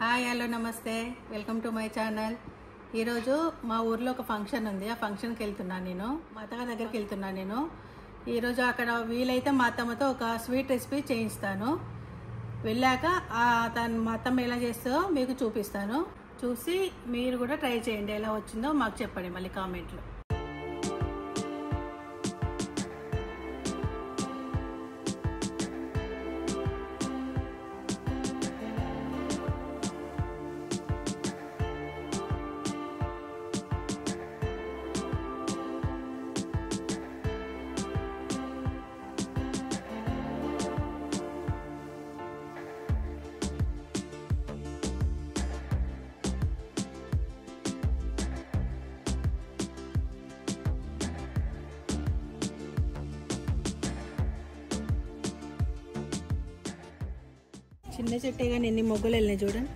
Hi hello నమస్తే welcome to my channel. ఈరోజు మా ఊర్లో ఒక ఫంక్షన్ ఉంది. ఆ ఫంక్షన్కి వెళ్తున్నాను నేను. మా అత్తగారి దగ్గరికి వెళ్తున్నాను నేను. ఈరోజు అక్కడ వీలైతే మా అత్తమ్మతో ఒక స్వీట్ రెసిపీ చేయిస్తాను. వెళ్ళాక మా అత్తమ్మ ఎలా చేస్తుందో మీకు చూపిస్తాను. చూసి మీరు కూడా ట్రై చేయండి. ఎలా వచ్చిందో మాకు చెప్పండి మళ్ళీ కామెంట్లో. చిన్న చెట్టే కానీ ఎన్ని మొగ్గలు వెళ్ళినాయి చూడండి.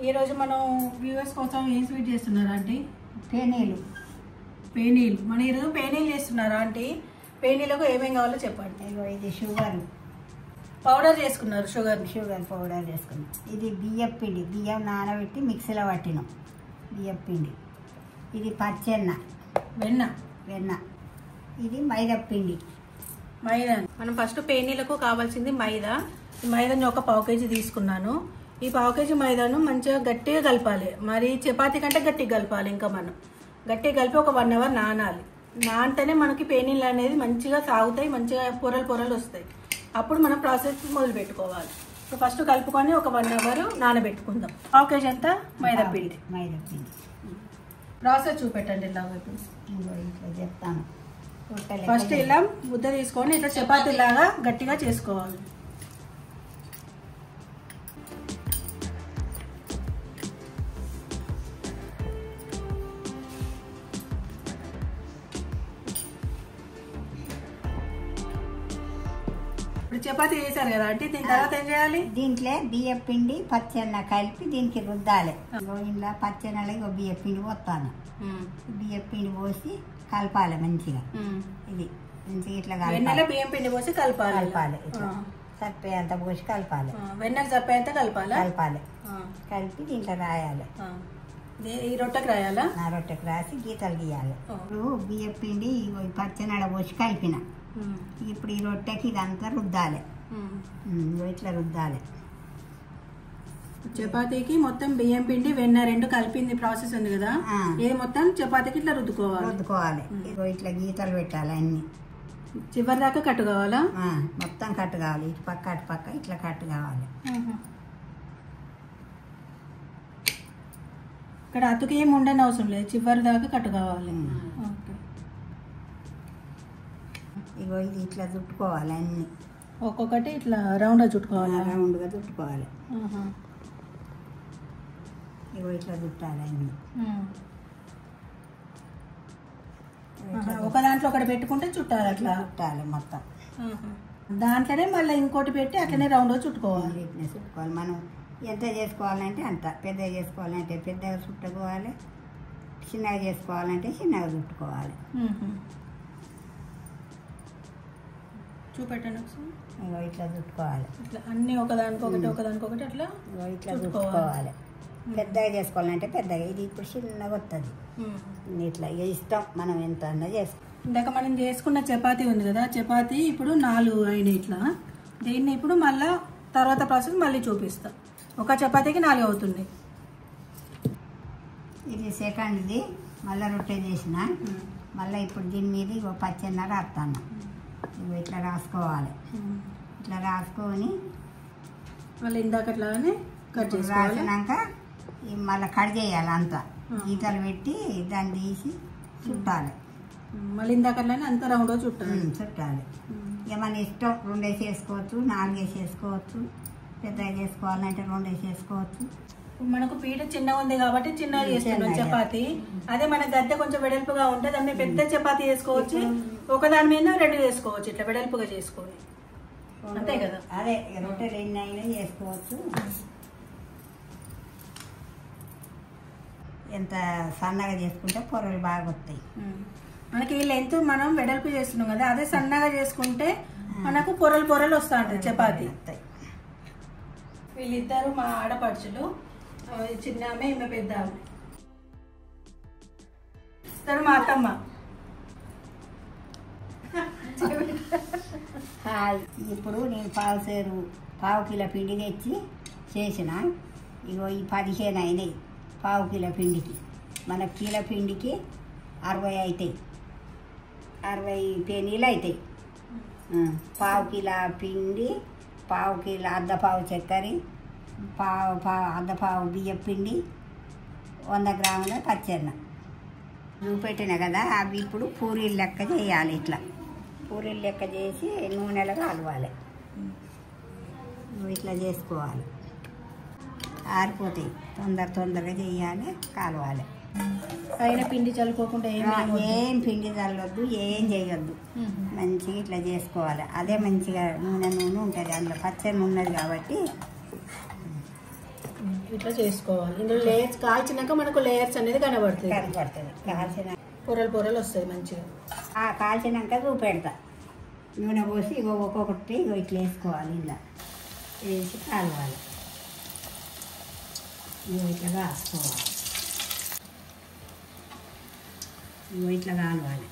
ఈరోజు మనం వ్యూవర్స్ కోసం ఏం స్వీట్ చేస్తున్నారా ఆంటీ? పేనీలు. మన ఈరోజు పేనీలు చేస్తున్నారా ఆంటీ? పేనీలకు ఏమేం కావాలో చెప్పండి. ఇది షుగర్ పౌడర్ చేసుకున్నారు. షుగర్ పౌడర్ చేసుకున్నాం. ఇది బియ్యం పిండి, బియ్యం నానబెట్టి మిక్సీలో పట్టినాం బియ్యం పిండి. ఇది పచ్చెన్న, వెన్న. ఇది మైదా పిండి. మనం ఫస్ట్ పేనీలకు కావాల్సింది మైదా. ఈ మైదాని ఒక 1/2 kg తీసుకున్నాను. ఈ 1/2 kg మైదాను మంచిగా గట్టిగా కలపాలి. మరి చపాతీ కంటే గట్టిగా కలపాలి. ఇంకా మనం గట్టిగా కలిపి ఒక 1 hour నానాలి. నానితేనే మనకి పేనీలు అనేది మంచిగా సాగుతాయి, మంచిగా పొరలు వస్తాయి. అప్పుడు మనం ప్రాసెస్ మొదలు పెట్టుకోవాలి. సో ఫస్ట్ కలుపుకొని ఒక 1 hour నానబెట్టుకుందాం. 1/2 kg అంతా మైదా పిండి. ప్రాసెస్ చూపెట్టండి. ఇలాగా ఇట్లా చెప్తాను. ఫస్ట్ ఇలా ముద్ద తీసుకొని ఇట్లా చపాతీ లాగా గట్టిగా చేసుకోవాలి. చపాతీ చేశారు కదా అంటే దీని తర్వాత ఏం చేయాలి? దీంట్లో బియ్యం పిండి పచ్చెన్న కలిపి దీనికి రుద్దాలి. ఇలా పచ్చెన్నలో బియ్యం పిండి పోతాను. బియ్యం పిండి పోసి కలపాలి మంచిగా. ఇది మంచిగా ఇట్లా వెన్నెల బియ్యం పిండి పోసి కలపాలి. సరిపోయేంత పోసి కలపాలి. వెన్నెల సరిపోయేంత కలపాలి. కలిపి దీంట్లో రాయాలి. ఈ రొట్టెకి రాయాలా? రొట్టెకి రాసి గీతలు గీయాలి. ఇప్పుడు బియ్యం పిండి పచ్చెన్నడ పోసి కలిపిన. ఇప్పుడు ఈ రొట్టెకి ఇదంతా రుద్దాలి. ఇట్లా రుద్దాలి. చపాతీకి మొత్తం బియ్యం పిండి వెన్న 2 కలిపింది ప్రాసెస్ ఉంది కదా, ఇది మొత్తం చపాతీకి ఇట్లా రుద్దుకోవాలి. ఇట్లా గీతలు పెట్టాలి. అన్ని చివరి దాకా కట్టు కావాలా? మొత్తం కట్టు కావాలి. ఇటు పక్క అటు పక్క ఇట్లా కట్టు కావాలి. ఇక్కడ అతుకు ఏమి ఉండని అవసరం లేదు, చివరి దాకా కట్టు కావాలి. ఇగో ఇది ఇట్లా చుట్టుకోవాలి. అన్ని ఒక్కొక్కటి ఇట్లా రౌండ్గా చుట్టుకోవాలి. రౌండ్గా చుట్టుకోవాలి. ఇగో ఇట్లా చుట్టాలి. అన్ని ఒక దాంట్లో ఒకటి పెట్టుకుంటే చుట్టాలి. అట్లా చుట్టాలి మొత్తం. దాంట్లోనే మళ్ళీ ఇంకోటి పెట్టి అట్లనే రౌండ్గా చుట్టుకోవాలి. ఇట్లా చుట్టుకోవాలి. మనం ఎంత చేసుకోవాలంటే అంత. పెద్దగా చేసుకోవాలంటే పెద్దగా చుట్టుకోవాలి. చిన్నగా చేసుకోవాలంటే చిన్నగా చుట్టుకోవాలి. చూపెట్టండి ఒకసారి. ఇట్లా చుట్టుకోవాలి. ఇట్లా అన్ని ఒకదానికొకటి అట్లా ఇట్లా చుట్టుకోవాలి. పెద్దగా చేసుకోవాలంటే పెద్దగా. ఇది ఇప్పుడు చిన్నగా వస్తుంది. ఇట్లా ఇష్టం మనం ఎంత అన్నా చేసుకోవాలి. ఇందాక మనం చేసుకున్న చపాతీ ఉంది కదా, చపాతీ ఇప్పుడు 4 అయినాయి ఇట్లా. దీన్ని ఇప్పుడు మళ్ళీ తర్వాత ప్రాసెస్ మళ్ళీ చూపిస్తా. ఒక చపాతీకి 4 అవుతుంది. ఇది సెకండ్ది. మళ్ళీ రొట్టె చేసిన. మళ్ళీ ఇప్పుడు దీని మీద పచ్చెన్న రాస్తాను. ఇట్లా రాసుకోవాలి. ఇట్లా రాసుకొని మళ్ళీ ఇందాకట్లాగానే కట్ చేసుకోవాలి. రాసినాక మళ్ళీ కట్ చేయాలి అంతా, గీతలు పెట్టి దాన్ని తీసి చుట్టాలి. మళ్ళీ ఇందాకట్లానే అంత రౌండ్గా చుట్టాలి. చుట్టాలి. ఇక మన ఇష్టం, 2 వేసేసుకోవచ్చు, 4 వేసేసుకోవచ్చు, పెద్దగా చేసుకోవాలంటే 2 వేసేసుకోవచ్చు. మనకు పీట చిన్నగా ఉంది కాబట్టి చిన్నగా చేస్తున్నాం చపాతి. అదే మన గద్దె కొంచెం వెడల్పుగా ఉంటే దాన్ని పెద్ద చపాతి చేసుకోవచ్చు, ఒకదాని మీద 2 చేసుకోవచ్చు, ఇట్లా వెడల్పుగా చేసుకొని. అంతే కదా? అదే రొట్టెలు ఎన్ని అయినా చేసుకోవచ్చు. ఎంత సన్నగా చేసుకుంటే పొరలు బాగా వస్తాయి. మనకి లెంత్ మనం వెడల్పు చేస్తున్నాం కదా, అదే సన్నగా చేసుకుంటే మనకు పొరలు పొరలు వస్తూ ఉంటాయి చపాతి. వీళ్ళిద్దరు మా ఆడపడుచులు, చిన్న ఆమె ఈమె పెద్ద ఆమె, ఇద్దరు మా అత్తమ్మ. ఇప్పుడు నేను పావు కిలో పిండి తెచ్చి చేసిన. ఇగో ఈ 15 అయినాయి పావు కిలో పిండికి. మన కిలో పిండికి 60 అవుతాయి, 60 పెనీలు అవుతాయి. పావు కిలో పిండి, పావు కిలో అర్ధపావు చక్కెర, అర్ధపావు బియ్యం పిండి, 100 గ్రాముల పచ్చెన్న చూపెట్టిన కదా. అవి ఇప్పుడు పూరీలు లెక్క చేయాలి. ఇట్లా పూరీలు లెక్క చేసి నూనెలో కాలవాలి. ఇట్లా చేసుకోవాలి, ఆరిపోతాయి. తొందరగా చేయాలి, కాలవాలి. పైన పిండి చల్లుకోకుండా ఏం పిండి చల్లొద్దు, ఏం చేయొద్దు. మంచిగా ఇట్లా చేసుకోవాలి. అదే మంచిగా నూనె ఉంటుంది, అందులో పచ్చని ఉన్నది కాబట్టి ఇట్లా చేసుకోవాలి. ఇందులో లేయర్స్ కాల్చినాక మనకు లేయర్స్ అనేది కనబడుతుంది. కాల్చిన పొరలు వస్తాయి మంచిగా. కాల్చినాక చూపెడతా. నూనె పోసి ఇగో ఒక్కొక్కటి ఇగో ఇట్లా వేసుకోవాలి. ఇలా వేసి కాలవాలి. ఇగో ఇట్లా కాసుకోవాలి. ఇగో ఇట్లా కాలవాలి,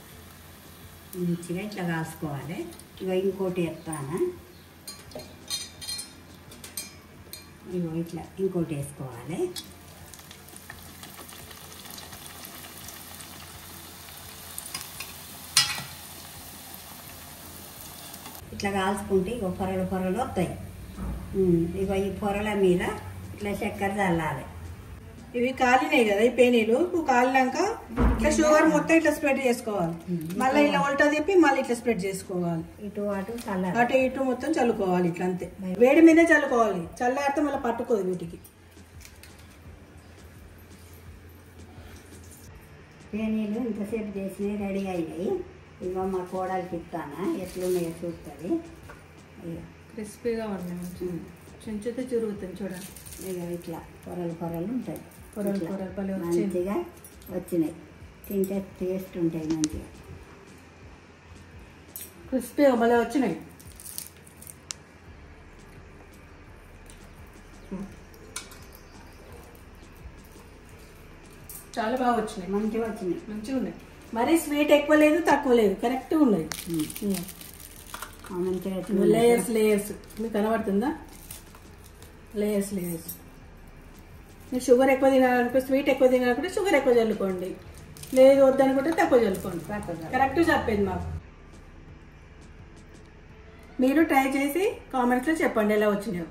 మంచిగా ఇట్లా కాసుకోవాలి. ఇగో ఇంకోటి వేస్తాను. ఇగో ఇట్లా ఇంకోటి వేసుకోవాలి. ఇట్లా కాల్చుకుంటే ఇగో పొరలు వస్తాయి. ఇగో ఈ పొరల మీద ఇట్లా చక్కెర చల్లాలి. ఇవి కాలినాయి కదా ఈ పేనీలు. కాలినాక ఇట్లా షుగర్ మొత్తం ఇట్లా స్ప్రెడ్ చేసుకోవాలి. మళ్ళీ ఇట్లా ఉల్టా తిప్పి మళ్ళీ ఇట్లా స్ప్రెడ్ చేసుకోవాలి. ఇటు అటు అటు ఇటు మొత్తం చల్లుకోవాలి. ఇట్లా అంతే, వేడి మీదే చల్లుకోవాలి. చల్లారితే మళ్ళీ పట్టుకోదు వీటికి. పేనీలు ఇంతసేపు చేసినవి రెడీ అయినాయి. ఇగో మా కోడలికి ఇస్తానా, ఎట్లున్నాయో చూస్తుంది. క్రిస్పీగా ఉన్నాయి, చుంచితే చురుగుతుంది చూడండి. ఇక ఇట్లా పొరలు ఉంటాయి. పొరలు మంచిగా వచ్చినాయి. తింటే టేస్ట్ ఉంటాయి, మంచిగా క్రిస్పీగా భలే వచ్చినాయి. చాలా బాగా వచ్చినాయి, మంచిగా ఉన్నాయి. మరీ స్వీట్ ఎక్కువ లేదు, తక్కువ లేదు, కరెక్ట్గా ఉన్నాయి. మంచిగా లేయర్స్ మీకు కనబడుతుందా? లేయర్స్. మీరు షుగర్ ఎక్కువ తినాలనుకుంటే, స్వీట్ ఎక్కువ తినాలనుకుంటే షుగర్ ఎక్కువ చల్లుకోండి, లేదు వద్దనుకుంటే తక్కువ చల్లుకోండి. కరెక్ట్ చెప్పేది మాకు. మీరు ట్రై చేసి కామెంట్స్లో చెప్పండి ఎలా వచ్చినాయో.